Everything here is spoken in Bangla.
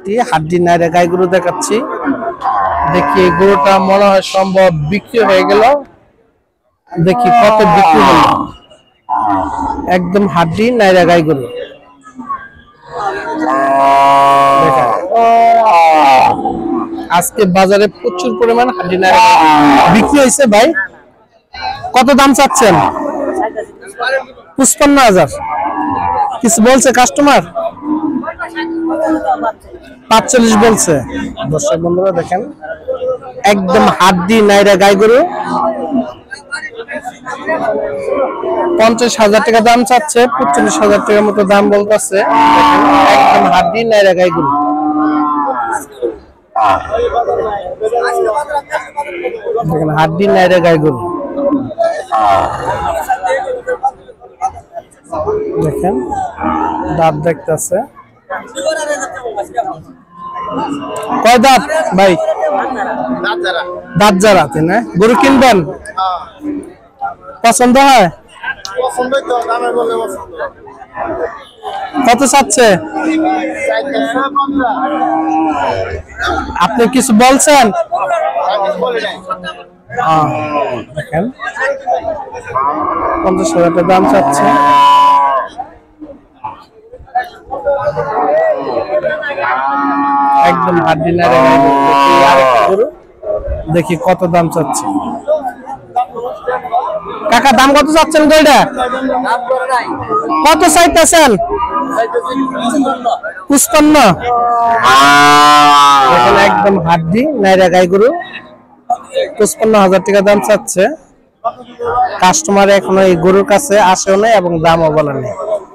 একটি হাড্ডি নাইরা গাই গরু দেখাচ্ছি। দেখি গরুটা মনে হয় সম্ভব বিক্রি হয়ে গেল। দেখি কত বিক্রি হলো। একদম হাড্ডি নাইরা গাই গরু। আজকে বাজারে প্রচুর পরিমাণ হাড্ডি নাইরা বিক্রি হয়েছে। ভাই কত দাম চাচ্ছেন? 55,000। কিছু বলছে কাস্টমার? 45 বলছে। দর্শক বন্ধুরা দেখেন একদম হাড্ডি নাইরা গাই গরু। 50,000 টাকা দাম চাচ্ছে, 45,000 টাকার মতো দাম বলতেছে। একদম হাড্ডি নাইরা গাই গরু। দেখেন হাড্ডি নাইরা গাই গরু। দেখেন দাঁত দেখতেছে। কয় দাঁত ভাই? দাঁত যারাতে না। গরু কিনবেন? পছন্দ হয়? কত চাচ্ছে? আপনি কিছু বলছেন? দেখেন 50,000 টাকা দাম চাচ্ছে। একদম হাড্ডি নাইরা গাই গরু। দেখি কত দাম চাচ্ছে। কাকা দাম কত চাচ্ছেন গরুটা? কত চাইতেছেন? 55। দেখেন একদম হাড্ডি নাইরা গাই গরু। 55,000 টাকা দাম চাচ্ছে। কাস্টমার এখনো এই গরুর কাছে আসেও নাই এবং দামও বলে নেই।